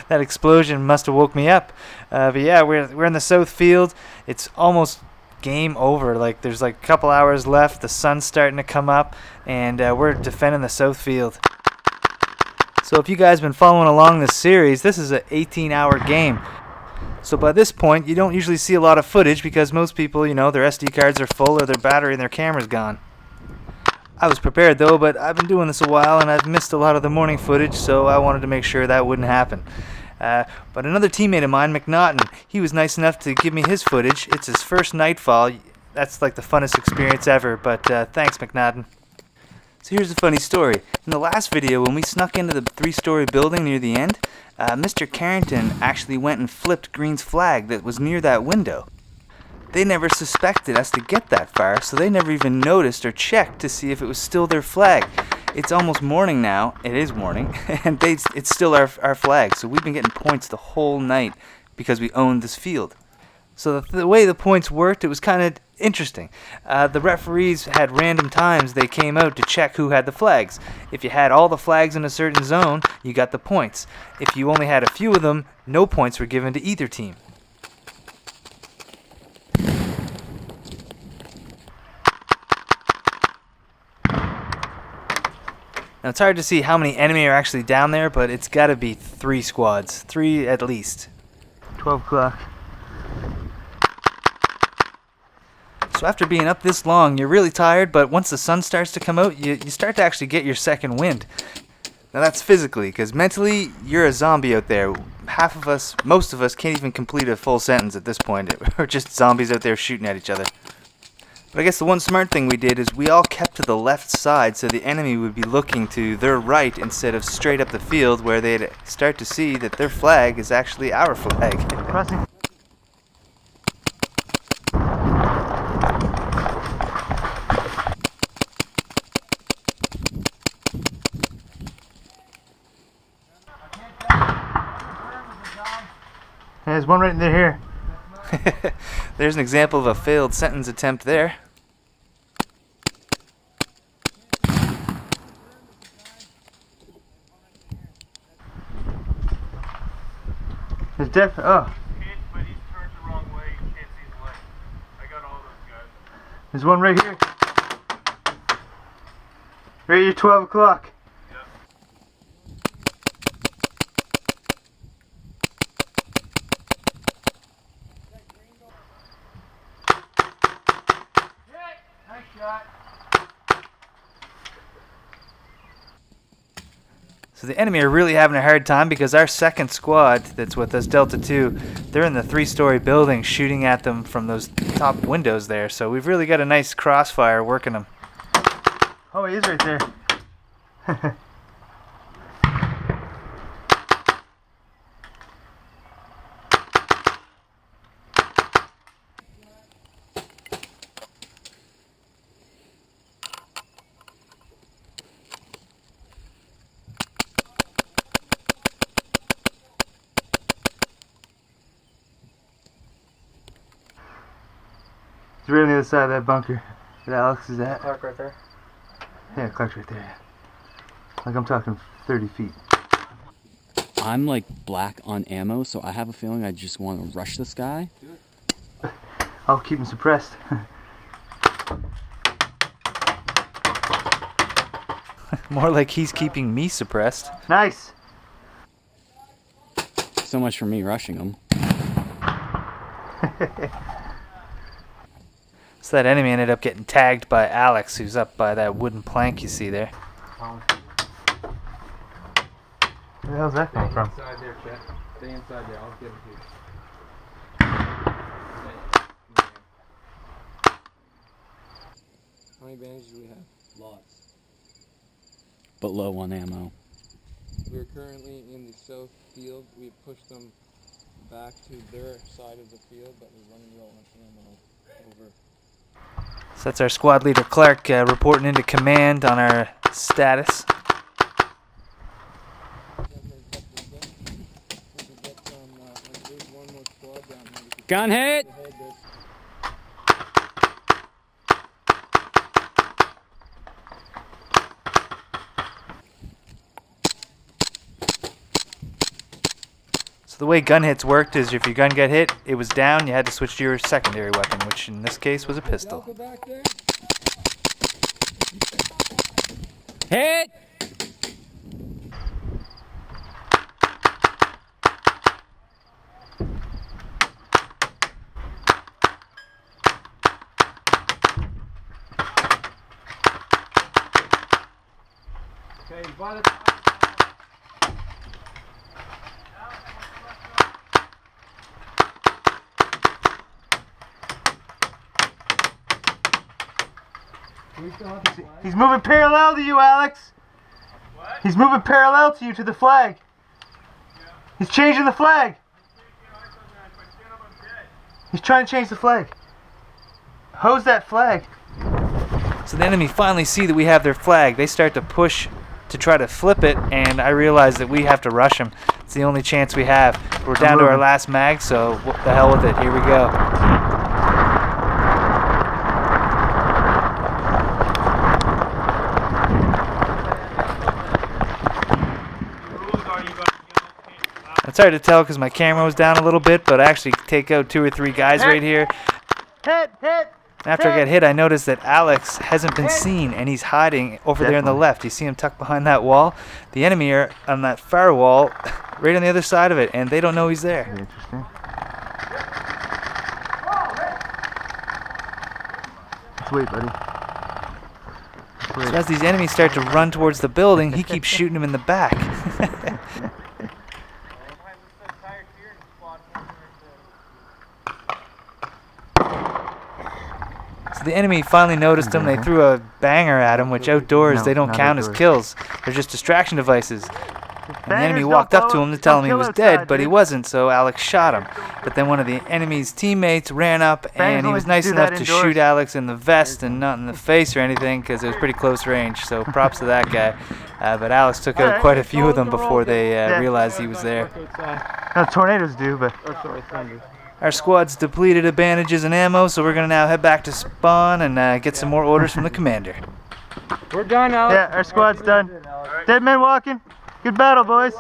That explosion must have woke me up. But yeah, we're in the south field. It's almost game over. Like there's like a couple hours left. The sun's starting to come up, and we're defending the south field. So if you guys have been following along this series, this is an 18-hour game. So by this point, you don't usually see a lot of footage because most people, you know, their SD cards are full or their battery and their camera's gone. I was prepared though, but I've been doing this a while and I've missed a lot of the morning footage, so I wanted to make sure that wouldn't happen. But another teammate of mine, McNaughton, he was nice enough to give me his footage. It's his first Nightfall. That's like the funnest experience ever, but thanks, McNaughton. So here's a funny story. In the last video, when we snuck into the 3-story building near the end, Mr. Carrington actually went and flipped Green's flag that was near that window. They never suspected us to get that far, so they never even noticed or checked to see if it was still their flag. It's almost morning now. It is morning, and it's still our flag, so we've been getting points the whole night because we owned this field. So the way the points worked, it was kind of interesting. The referees had random times they came out to check who had the flags. If you had all the flags in a certain zone, you got the points. If you only had a few of them, no points were given to either team. Now it's hard to see how many enemy are actually down there, but it's got to be 3 squads. 3 at least. 12 o'clock. So after being up this long, you're really tired, but once the sun starts to come out, you start to actually get your second wind. Now that's physically, because mentally, you're a zombie out there. Half of us, most of us, can't even complete a full sentence at this point. We're just zombies out there shooting at each other. But I guess the one smart thing we did is we all kept to the left side so the enemy would be looking to their right instead of straight up the field where they'd start to see that their flag is actually our flag. Crossing. There's one right in there here. There's an example of a failed sentence attempt there. There's definitely. Oh. But he's turned the wrong way. You can't see his leg. I got all those guys. There's one right here. Right here, 12 o'clock. So the enemy are really having a hard time because our second squad that's with us, Delta 2, they're in the 3-story building shooting at them from those top windows there. So we've really got a nice crossfire working them. Oh, he is right there. He's right on the other side of that bunker that Alex is at. Clark right there? Yeah, Clark's right there. Yeah. Like I'm talking 30 feet. I'm like black on ammo, so I have a feeling I just want to rush this guy. I'll keep him suppressed. More like he's keeping me suppressed. Nice! So much for me rushing him. So that enemy ended up getting tagged by Alex, who's up by that wooden plank you see there. Where the hell's that coming from? Inside there, Chet. Stay inside there. I'll get him to you. How many bandages do we have? Lots. But low on ammo. We're currently in the south field. We pushed them back to their side of the field, but we're running low on ammo. Over. So that's our squad leader Clark reporting into command on our status. Gun hit! So the way gun hits worked is if your gun got hit, it was down, you had to switch to your secondary weapon, which in this case was a pistol. Back there? Hit! Okay, by the He's moving parallel to you, Alex. What? He's moving parallel to you to the flag. Yeah. He's changing the flag. He's trying to change the flag. Hose that flag. So the enemy finally see that we have their flag. They start to push to try to flip it, and I realize that we have to rush them. It's the only chance we have. We're down to our last mag, so what the hell with it. Here we go. It's hard to tell because my camera was down a little bit, but I actually take out 2 or 3 guys right here. Hit! After I got hit, I noticed that Alex hasn't been seen, and he's hiding over there on the left. You see him tucked behind that wall? The enemy are on that far wall, right on the other side of it, and they don't know he's there. Very interesting. Let's wait, buddy. So as these enemies start to run towards the building, he keeps shooting them in the back. So the enemy finally noticed him. They threw a banger at him, which outdoors they don't count as kills. They're just distraction devices. And the enemy walked up to him to tell him he was dead, but he wasn't, so Alex shot him. But then one of the enemy's teammates ran up, and he was nice enough to shoot Alex in the vest and not in the face or anything, because it was pretty close range, so props to that guy. But Alex took out quite a few of them before they realized he was there. No, tornadoes do, but... Our squad's depleted of bandages and ammo, so we're going to now head back to spawn and get some more orders from the commander. We're done, Alex. Yeah, our squad's done. Dead men walking. Good battle, boys.